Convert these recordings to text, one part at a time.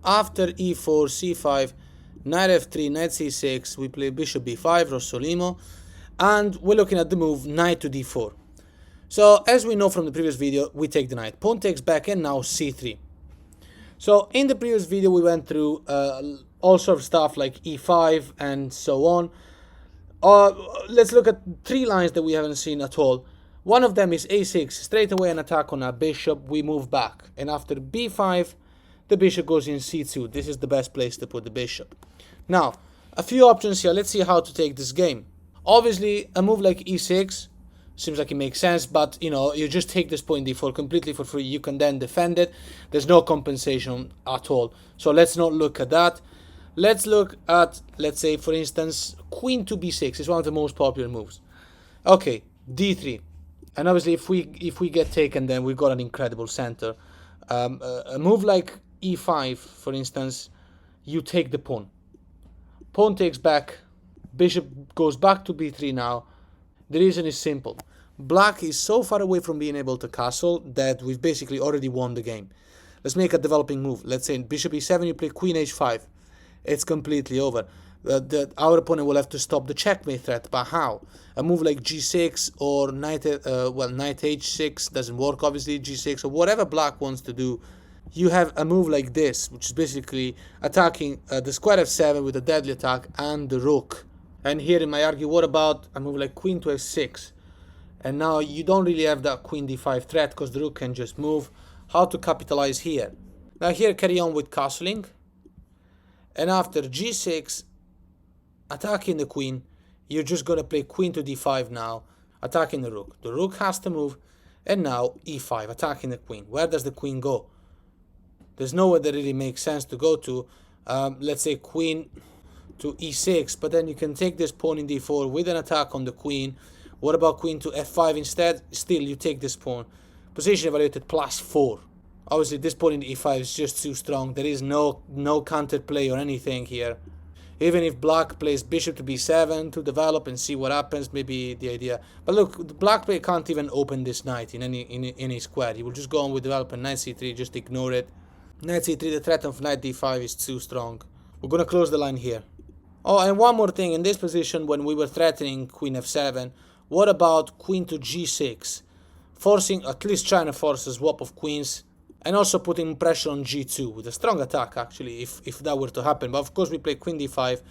After e4, c5, knight f3, knight c6, we play bishop b5, Rossolimo, and we're looking at the move knight to d4. So as we know from the previous video, we take the knight. Pawn takes back and now c3. So in the previous video we went through all sorts of stuff like e5 and so on. Let's look at 3 lines that we haven't seen at all. One of them is a6, straight away an attack on our bishop, we move back. And after b5, the bishop goes in c2. This is the best place to put the bishop. Now, a few options here. Let's see how to take this game. Obviously, a move like e6 seems like it makes sense, but you know, you just take this point d4 completely for free. You can then defend it. There's no compensation at all. So let's not look at that. Let's look at, let's say, for instance, queen to b6 is one of the most popular moves. Okay, d3. And obviously, if we get taken, then we've got an incredible center. A move like e5, for instance, you take the pawn. Pawn takes back. Bishop goes back to b3 now. The reason is simple. Black is so far away from being able to castle that we've basically already won the game. Let's make a developing move. Let's say bishop e7, you play queen h5. It's completely over. Our opponent will have to stop the checkmate threat, but how? A move like g6 or knight h6 doesn't work, obviously, g6 or whatever black wants to do. You have a move like this, which is basically attacking the square f7 with a deadly attack and the rook. And here in my argue, what about a move like queen to f6? And now you don't really have that queen d5 threat because the rook can just move. How to capitalize here? Now here carry on with castling. And after g6, attacking the queen, you're just going to play queen to d5 now, attacking the rook. The rook has to move, and now e5, attacking the queen. Where does the queen go? There's nowhere that really makes sense to go to. Let's say queen to e6, but then you can take this pawn in d4 with an attack on the queen. What about queen to f5 instead? Still, you take this pawn. Position evaluated +4. Obviously, this pawn in e5 is just too strong. There is no counter play or anything here. Even if black plays bishop to b7 to develop and see what happens, maybe the idea. But look, the black player can't even open this knight in any square. He will just go on with development knight c3, just ignore it. Knight c3, the threat of knight d5 is too strong. We're going to close the line here. Oh, and one more thing. In this position, when we were threatening queen f7, what about queen to g6? Forcing, at least trying to force a swap of queens. And also putting pressure on g2 with a strong attack, actually, if that were to happen. But of course, we play queen d5,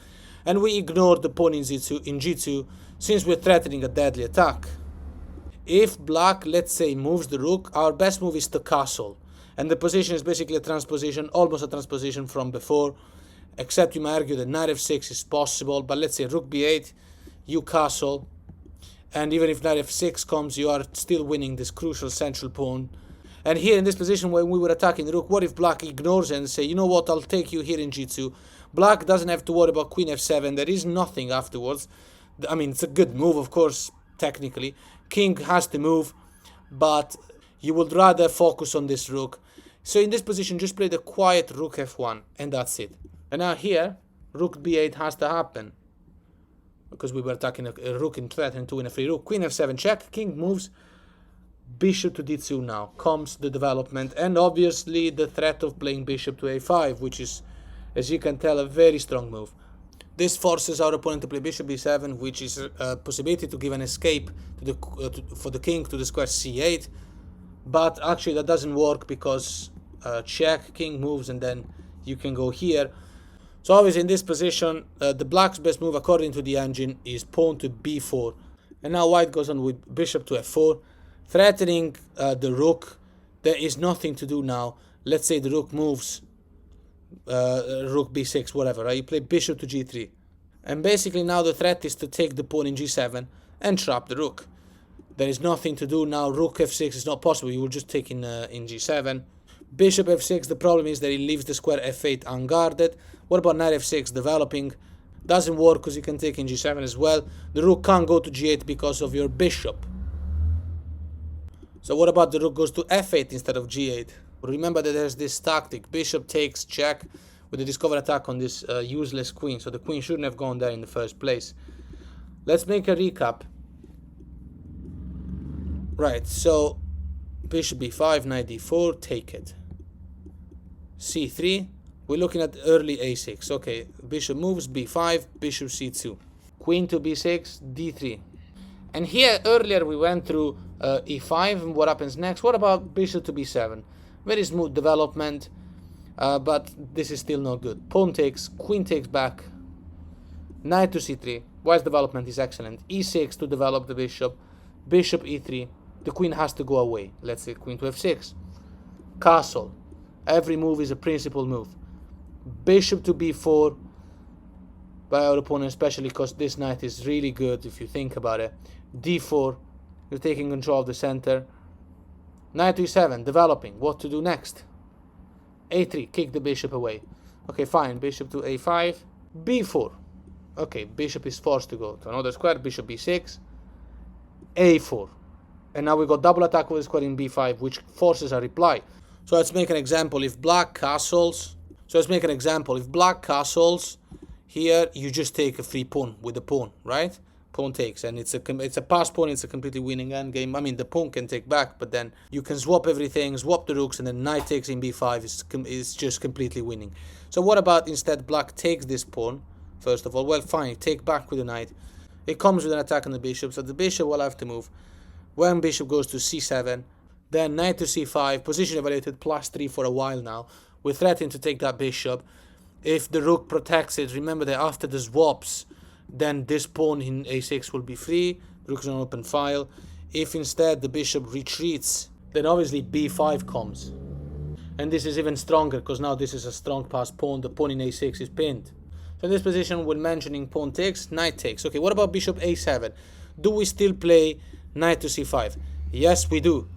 and we ignore the pawn in g2 since we're threatening a deadly attack. If black, let's say, moves the rook, our best move is to castle. And the position is basically a transposition, almost a transposition from before. Except you might argue that knight f6 is possible. But let's say rook b8, you castle. And even if knight f6 comes, you are still winning this crucial central pawn. And here in this position when we were attacking the rook, what if black ignores it and say, you know what, I'll take you here in g2. Black doesn't have to worry about queen f7. There is nothing afterwards. I mean, it's a good move, of course, technically. King has to move, but you would rather focus on this rook. So in this position, just play the quiet rook f1, and that's it. And now here, rook b8 has to happen. Because we were attacking a rook in threat and to win a free rook. Queen f7 check, king moves. Bishop to d2 now comes the development, and obviously the threat of playing bishop to a5, which is, as you can tell, a very strong move. This forces our opponent to play bishop b7, which is a possibility to give an escape to for the king to the square c8, but actually that doesn't work because check, king moves, and then you can go here. So obviously in this position, the black's best move according to the engine is pawn to b4, and now white goes on with bishop to f4. Threatening the rook. There is nothing to do now. Let's say the rook moves, rook b6, whatever, right? You play bishop to g3. And basically now the threat is to take the pawn in g7 and trap the rook. There is nothing to do now. Rook f6 is not possible. You will just take in g7. Bishop f6, the problem is that he leaves the square f8 unguarded. What about knight f6 developing? Doesn't work because you can take in g7 as well. The rook can't go to g8 because of your bishop. So what about the rook goes to f8 instead of g8? Remember that there's this tactic. Bishop takes check with the discover attack on this useless queen. So the queen shouldn't have gone there in the first place. Let's make a recap. Right, so bishop b5, knight d4, take it. c3, We're looking at early a6. Okay, bishop moves, b5, bishop c2. Queen to b6, d3. And here, earlier we went through e5, and what happens next? What about bishop to b7? Very smooth development, but this is still not good. Pawn takes, queen takes back, knight to c3. White's development is excellent. e6 to develop the bishop, bishop e3. The queen has to go away. Let's say queen to f6. Castle. Every move is a principal move. Bishop to b4 by our opponent, especially because this knight is really good if you think about it. d4, you're taking control of the center. Knight to e7, developing. What to do next? a3, kick the bishop away. Okay, fine. Bishop to a5, b4. Okay, bishop is forced to go to another square. Bishop b6, a4. And now we got double attack with the square in b5, which forces a reply. So let's make an example. If black castles, black castles, here you just take a free pawn with the pawn, right? Pawn takes, and it's a pass pawn. It's a completely winning endgame. I mean, the pawn can take back, but then you can swap everything, swap the rooks, and then knight takes in b5 is just completely winning. So what about instead black takes this pawn? First of all, well, fine, take back with the knight. It comes with an attack on the bishop, so the bishop will have to move. When bishop goes to c7, then knight to c5, position evaluated +3 for a while now. We're threatening to take that bishop. If the rook protects it, remember that after the swaps, then this pawn in a6 will be free. Rook is an open file. If instead the bishop retreats, then obviously b5 comes. And this is even stronger because now this is a strong passed pawn. The pawn in a6 is pinned. So in this position, when mentioning pawn takes, knight takes. Okay, what about bishop a7? Do we still play knight to c5? Yes, we do.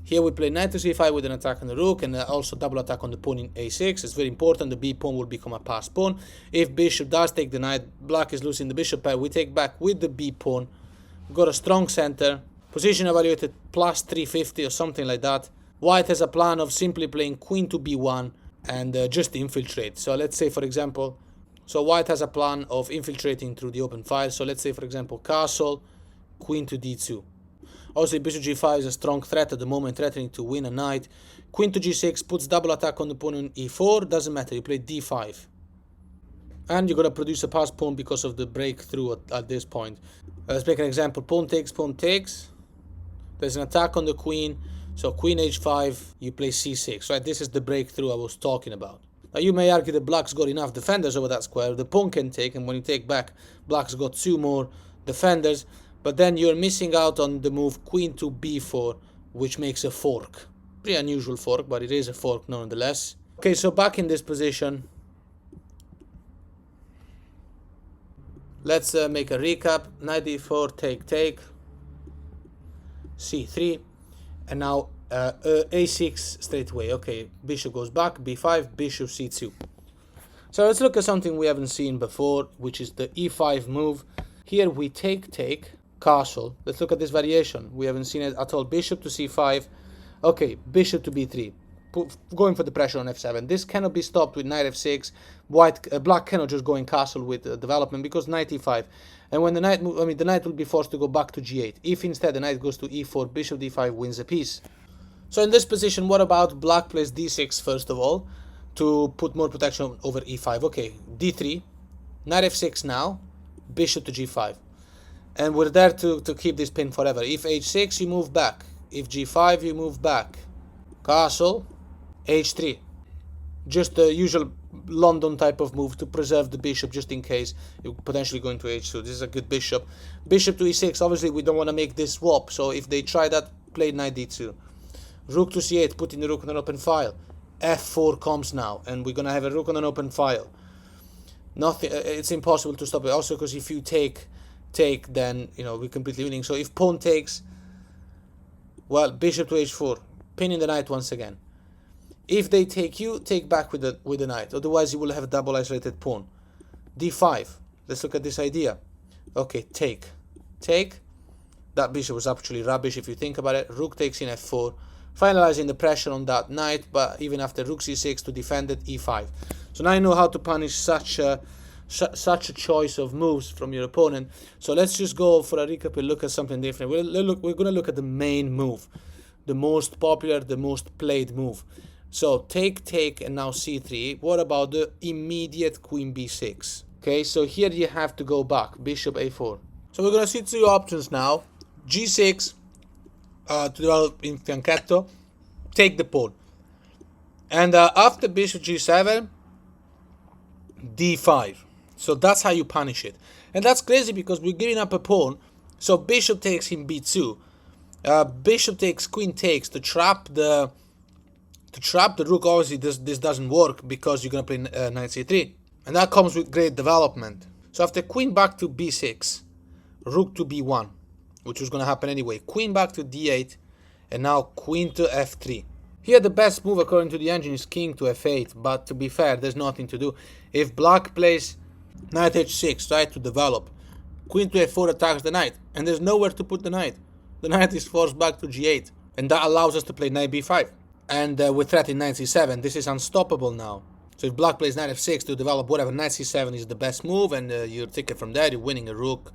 Here we play knight to c5 with an attack on the rook and also double attack on the pawn in a6. It's very important. The b pawn will become a passed pawn. If bishop does take the knight, black is losing the bishop pair. We take back with the b pawn. We've got a strong center. Position evaluated +350 or something like that. White has a plan of simply playing queen to b1 and just infiltrate. So let's say, for example, white has a plan of infiltrating through the open file. So let's say, for example, castle, queen to d2. Obviously, bishop g5 is a strong threat at the moment, threatening to win a knight. Queen to g6 puts double attack on the pawn on e4. Doesn't matter, you play d5. And you're going to produce a passed pawn because of the breakthrough at this point. Let's make an example. Pawn takes, pawn takes. There's an attack on the queen. So queen h5, you play c6. Right? This is the breakthrough I was talking about. Now you may argue that black's got enough defenders over that square. The pawn can take, and when you take back, black's got 2 more defenders. But then you're missing out on the move queen to b4, which makes a fork. Pretty unusual fork, but it is a fork nonetheless. Okay, so back in this position, let's make a recap. Knight d4, take, c3, and now a6 straight away. Okay, bishop goes back, b5, bishop c2. So let's look at something we haven't seen before, which is the e5 move. Here we take, castle. Let's look at this variation. We haven't seen it at all. Bishop to c5. Okay, bishop to b3. Going for the pressure on f7. This cannot be stopped with knight f6. Black cannot just go in castle with development because knight e5. And when the knight the knight will be forced to go back to g8. If instead the knight goes to e4, bishop d5 wins a piece. So in this position, what about black plays d6 first of all to put more protection over e5? Okay, d3, knight f6 now, bishop to g5. And we're there to keep this pin forever. If h6, you move back. If g5, you move back. Castle, h3. Just the usual London type of move to preserve the bishop just in case you potentially go into h2. This is a good bishop. Bishop to e6, obviously we don't want to make this swap. So if they try that, play knight d2. Rook to c8, putting the rook on an open file. f4 comes now, and we're going to have a rook on an open file. Nothing. It's impossible to stop it. Also because if you take, then we're completely winning. So if pawn takes, well, bishop to h4, pinning the knight once again. If they take you, take back with the knight. Otherwise you will have a double isolated pawn. d5. Let's look at this idea. Okay, take. That bishop was actually rubbish if you think about it. Rook takes in f4, finalizing the pressure on that knight, but even after rook c6 to defend it, e5. So now you know how to punish such a choice of moves from your opponent. So let's just go for a recap and look at something different. We're going to look at the main move, the most popular, the most played move. So take, and now c3. What about the immediate queen b6? Okay, so here you have to go back, bishop a4. So we're gonna see two options now. g6 to develop in fianchetto, take the pawn. And after bishop g7, d5. So that's how you punish it. And that's crazy because we're giving up a pawn. So bishop takes in b2. Bishop takes, queen takes to trap the rook. Obviously this doesn't work because you're gonna play knight c3, and that comes with great development. So after queen back to b6, rook to b1, which was gonna happen anyway, queen back to d8, and now queen to f3. Here the best move according to the engine is king to f8, but to be fair, there's nothing to do. If black plays knight h6, try to develop, queen to f4 attacks the knight, and there's nowhere to put the knight. The knight is forced back to g8, and that allows us to play knight b5. And with threat in knight c7, this is unstoppable now. So if black plays knight f6 to develop whatever, knight c7 is the best move, and you take it from there, you're winning a rook.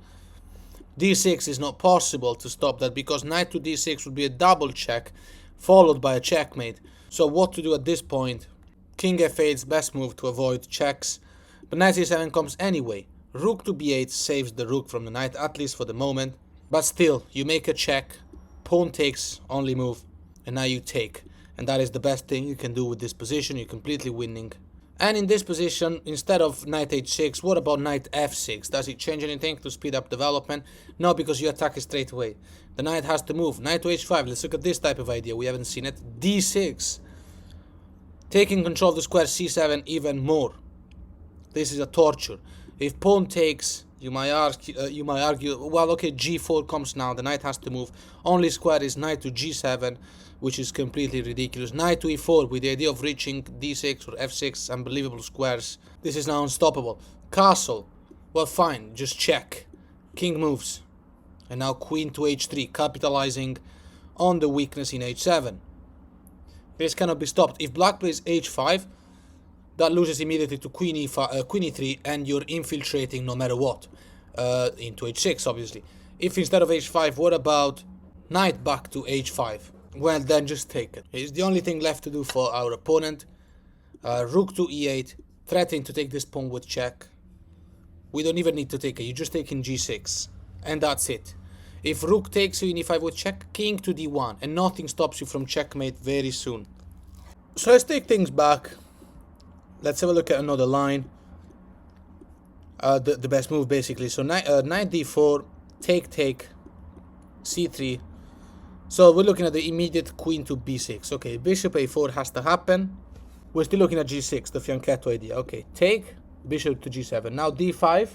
d6 is not possible to stop that, because knight to d6 would be a double check, followed by a checkmate. So what to do at this point? King f8 is best move to avoid checks, but knight c7 comes anyway. Rook to b8 saves the rook from the knight, at least for the moment. But still, you make a check, pawn takes, only move, and now you take. And that is the best thing you can do with this position. You're completely winning. And in this position, instead of knight h6, what about knight f6? Does it change anything to speed up development? No, because you attack it straight away. The knight has to move. Knight to h5. Let's look at this type of idea. We haven't seen it. d6. Taking control of the square c7 even more. This is a torture. If pawn takes, you might argue, well, okay, g4 comes now. The knight has to move. Only square is knight to g7, which is completely ridiculous. Knight to e4 with the idea of reaching d6 or f6, unbelievable squares. This is now unstoppable. Castle, well, fine, just check. King moves. And now queen to h3, capitalizing on the weakness in h7. This cannot be stopped. If black plays h5, that loses immediately to queen e3, and you're infiltrating no matter what into h6, obviously. If instead of h5, what about knight back to h5? Well, then just take it. It's the only thing left to do for our opponent. Rook to e8, threatening to take this pawn with check. We don't even need to take it. You just take in g6, and that's it. If rook takes you in e5 with check, king to d1, and nothing stops you from checkmate very soon. So let's take things back. Let's have a look at another line. The best move, basically. So knight d4, take, c3. So we're looking at the immediate queen to b6. Okay, bishop a4 has to happen. We're still looking at g6, the fianchetto idea. Okay, take, bishop to g7. Now d5,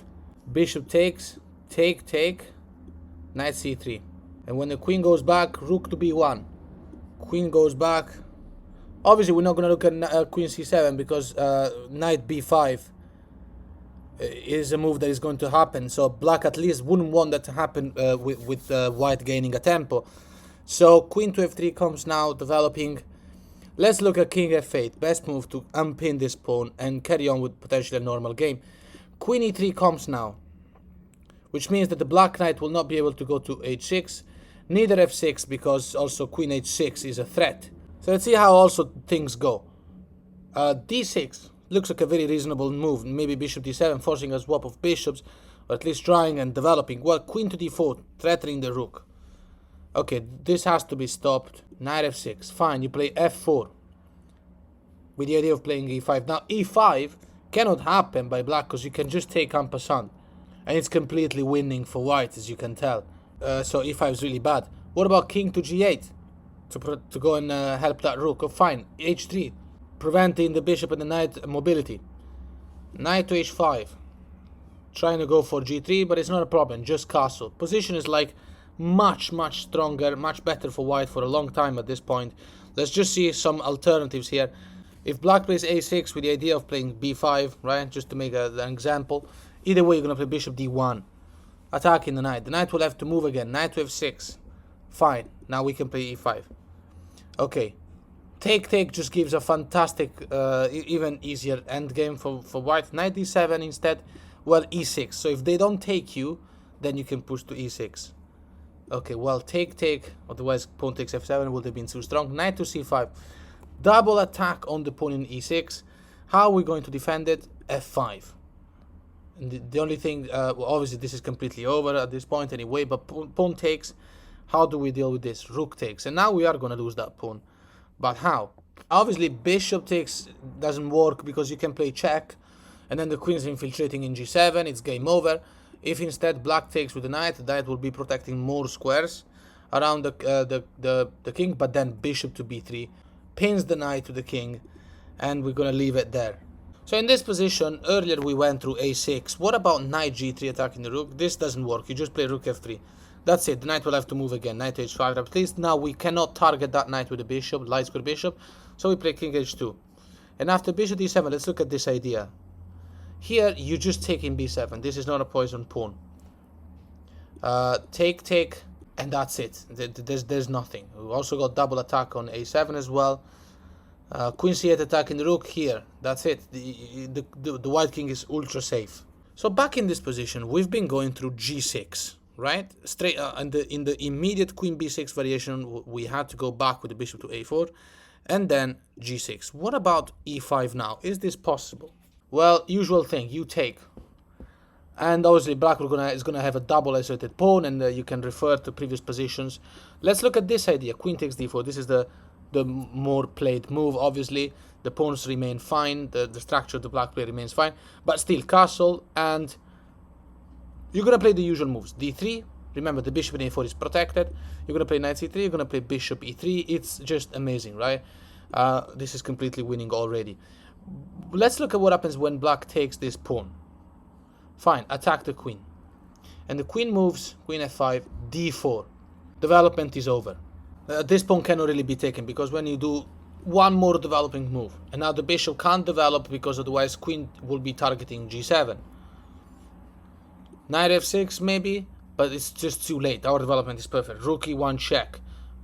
bishop takes, take, knight c3. And when the queen goes back, rook to b1. Queen goes back. Obviously, we're not going to look at queen c7 because knight b5 is a move that is going to happen. So black at least wouldn't want that to happen with white gaining a tempo. So queen to f3 comes now, developing. Let's look at king f8. Best move to unpin this pawn and carry on with potentially a normal game. Queen e3 comes now, which means that the black knight will not be able to go to h6. Neither f6, because also queen h6 is a threat. So let's see how also things go. d6 looks like a very reasonable move. Maybe bishop d7, forcing a swap of bishops, or at least trying and developing. Well, queen to d4, threatening the rook. Okay, this has to be stopped. Knight f6, fine, you play f4. With the idea of playing e5. Now, e5 cannot happen by black, because you can just take en passant. And it's completely winning for white, as you can tell. So e5 is really bad. What about king to g8? To go and help that rook. Oh, fine. h3, preventing the bishop and the knight mobility. Knight to h5, trying to go for g3, but it's not a problem. Just castle. Position is like much stronger, much better for white for a long time at this point. Let's just see some alternatives here. If black plays a6 with the idea of playing b5, right, just to make an example, either way you're going to play bishop d1, attacking the knight. The knight will have to move again. Knight to f6, fine, now we can play e5. Okay, take just gives a fantastic, even easier endgame for white. Knight d7 instead, well, e6. So if they don't take you, then you can push to e6. Okay, well, take, otherwise pawn takes f7 would have been too strong. Knight to c5. Double attack on the pawn in e6. How are we going to defend it? f5. And the only thing, well, obviously this is completely over at this point anyway, but pawn takes. How do we deal with this? Rook takes. And now we are going to lose that pawn. But how? Obviously bishop takes doesn't work because you can play check, and then the queen's infiltrating in g7, it's game over. If instead black takes with the knight will be protecting more squares around the king, but then bishop to b3 pins the knight to the king, and we're gonna leave it there. So in this position, earlier we went through a6. What about knight g3 attacking the rook? This doesn't work. You just play rook f3. That's it. The knight will have to move again. Knight h5. At least now we cannot target that knight with a bishop, light square bishop. So we play king h2. And after bishop d7, let's look at this idea. Here, you just take in b7. This is not a poison pawn. Take, and that's it. There's nothing. We also got double attack on a7 as well. Queen c8 attacking the rook here. That's it. The white king is ultra safe. So back in this position, we've been going through g6, right? Straight in the immediate queen b6 variation, we had to go back with the bishop to a4, and then g6. What about e5 now? Is this possible? Well, usual thing. You take. And obviously black is gonna have a double isolated pawn, and you can refer to previous positions. Let's look at this idea. Queen takes d4. This is the more played move. Obviously the pawns remain fine, the structure of the black play remains fine, but still castle, and you're gonna play the usual moves. d3, remember the bishop in a4 is protected. You're gonna play knight c3, you're gonna play bishop e3. It's just amazing, right? This is completely winning already. Let's look at what happens when black takes this pawn. Fine, attack the queen, and the queen moves, queen f5, d4. Development is over. This pawn cannot really be taken, because when you do one more developing move, and now the bishop can't develop because otherwise queen will be targeting g7. Knight f6 maybe, but it's just too late. Our development is perfect. Rook e1 check.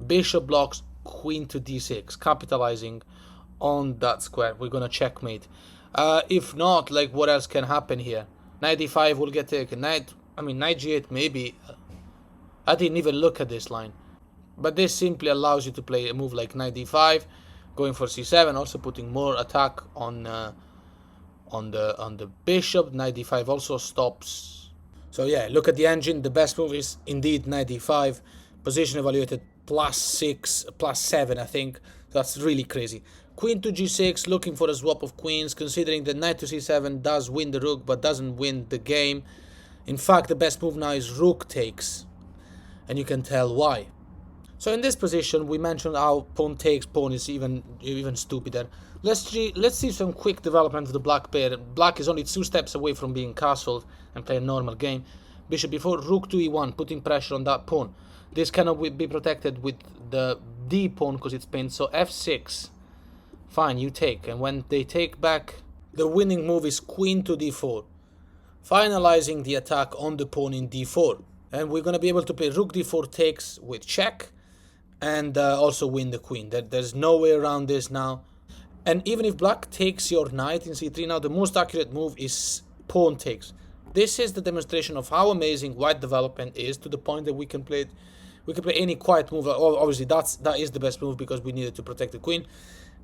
Bishop blocks, queen to d6, capitalizing on that square. We're gonna checkmate. If not, like, what else can happen here? Knight d5 will get taken. Knight g8 maybe. I didn't even look at this line. But this simply allows you to play a move like knight d5, going for c7, also putting more attack on the bishop. Knight d5 also stops. So yeah, look at the engine. The best move is indeed knight d5. Position evaluated +6, +7, I think. That's really crazy. Queen to g6, looking for a swap of queens, considering that knight to c7 does win the rook, but doesn't win the game. In fact, the best move now is rook takes, and you can tell why. So in this position, we mentioned how pawn takes pawn is even stupider. Let's see some quick development of the black pair. Black is only 2 steps away from being castled and play a normal game. Bishop b4, rook to e1, putting pressure on that pawn. This cannot be protected with the d pawn because it's pinned, so f6. Fine, you take, and when they take back, the winning move is queen to d4, finalizing the attack on the pawn in d4. And we're going to be able to play rook d4 takes with check, and also win the queen. There's no way around this now. And even if black takes your knight in c3 now, the most accurate move is pawn takes. This is the demonstration of how amazing white development is, to the point that we can play any quiet move. Obviously that is the best move because we needed to protect the queen,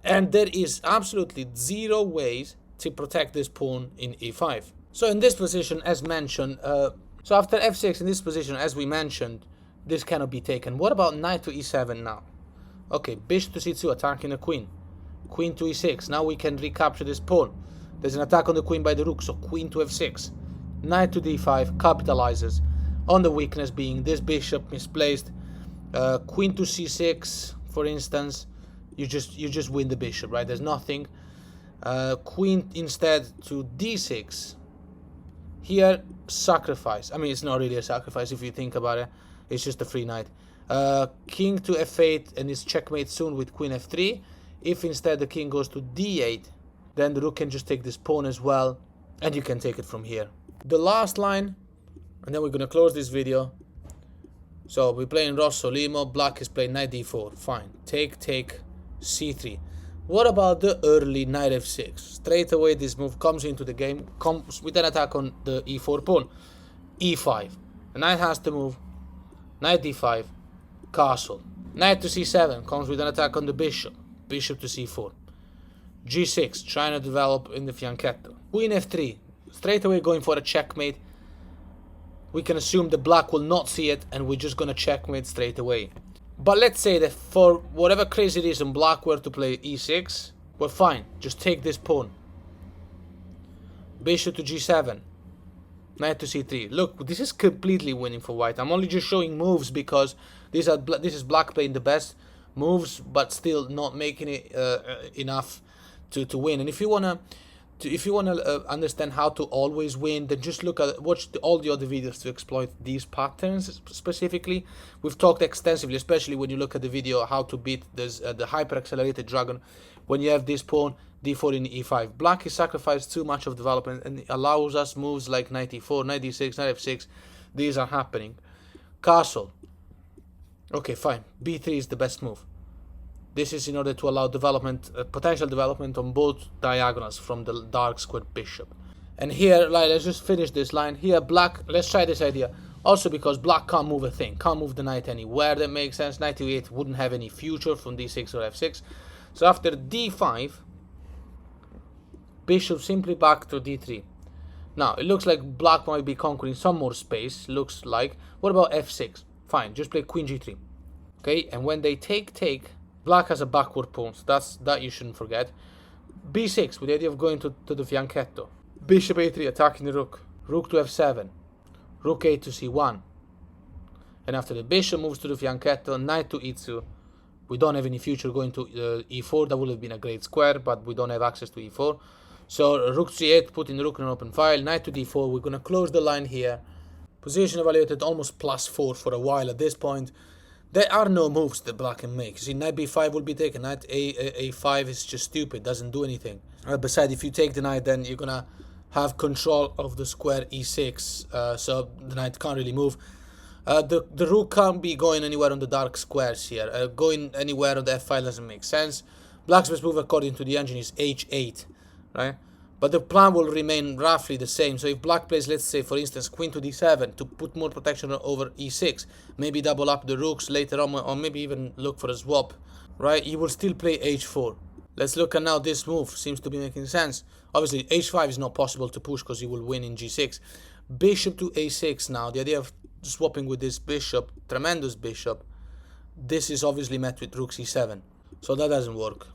and there is absolutely 0 ways to protect this pawn in e5. So in this position, as mentioned, so after f6 in this position, as we mentioned, this cannot be taken. What about knight to e7 now? Okay, bishop to c2, attacking the queen. Queen to e6. Now we can recapture this pawn. There's an attack on the queen by the rook, so queen to f6. Knight to d5 capitalizes on the weakness being this bishop misplaced. Queen to c6, for instance, you just win the bishop, right? There's nothing. Queen instead to d6. Here, sacrifice. I mean, it's not really a sacrifice if you think about it. It's just a free knight. King to f8, and it's checkmate soon with queen f3. If instead the king goes to d8, then the rook can just take this pawn as well, and you can take it from here. The last line, and then we're going to close this video. So we're playing Rossolimo. Black is playing knight d4. Fine. Take, c3. What about the early knight f6? Straight away this move comes into the game, comes with an attack on the e4 pawn. e5. The knight has to move. Knight d5. Castle. Knight to c7 comes with an attack on the bishop. bishop to c4. g6, trying to develop in the fianchetto. Queen f3, straight away going for a checkmate. We can assume the black will not see it, and we're just gonna checkmate straight away. But let's say that for whatever crazy reason black were to play e6, well fine, just take this pawn. Bishop to g7, knight to c3. Look, this is completely winning for white. I'm only just showing moves because this is black playing the best moves, but still not making it enough to win. And if you wanna understand how to always win, then just watch all the other videos to exploit these patterns specifically. We've talked extensively, especially when you look at the video how to beat this, the hyper accelerated dragon when you have this pawn d4 in e5. Black is sacrificed too much of development and it allows us moves like knight e4, knight d6, knight f6. These are happening. Castle. Okay, fine. b3 is the best move. This is in order to allow development, potential development on both diagonals from the dark squared bishop. And here, like, let's just finish this line. Here, black, let's try this idea. Also because black can't move a thing, can't move the knight anywhere. That makes sense. Knight to e8 wouldn't have any future from d6 or f6. So after d5, bishop simply back to d3. Now, it looks like black might be conquering some more space, looks like. What about f6? Fine, just play queen g3. Okay, and when they take, black has a backward pawn, so that you shouldn't forget. b6 with the idea of going to the fianchetto. Bishop a3 attacking the rook. Rook to f7. Rook 8 to c1. And after the bishop moves to the fianchetto, knight to e2. We don't have any future going to e4. That would have been a great square, but we don't have access to e4. So rook c8, putting the rook in an open file. Knight to d4. We're going to close the line here. Position evaluated almost +4 for a while at this point. There are no moves that black can make. You see, knight b5 will be taken. Knight a5 is just stupid, doesn't do anything. Besides, if you take the knight, then you're gonna have control of the square e6, so the knight can't really move. The rook can't be going anywhere on the dark squares here. Going anywhere on the f5 doesn't make sense. Black's best move according to the engine is h8, right? But the plan will remain roughly the same. So if black plays, let's say, for instance, queen to d7 to put more protection over e6, maybe double up the rooks later on, or maybe even look for a swap, right? You will still play h4. Let's look at now this move. Seems to be making sense. Obviously, h5 is not possible to push because you will win in g6. Bishop to a6 now. The idea of swapping with this bishop, tremendous bishop. This is obviously met with rook c7. So that doesn't work.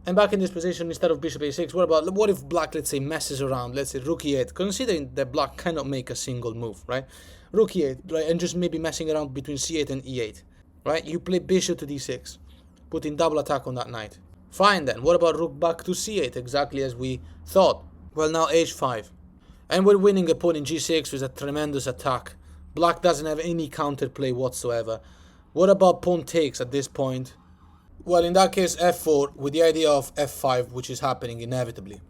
And back in this position, instead of bishop a6, what if black, let's say, messes around, let's say rook e8, considering that black cannot make a single move, right? Rook e8, right, and just maybe messing around between c8 and e8, right? You play bishop to d6, putting double attack on that knight. Fine then, what about rook back to c8, exactly as we thought? Well, now h5. And we're winning a pawn in g6 with a tremendous attack. Black doesn't have any counterplay whatsoever. What about pawn takes at this point? Well, in that case, f4 with the idea of f5, which is happening inevitably.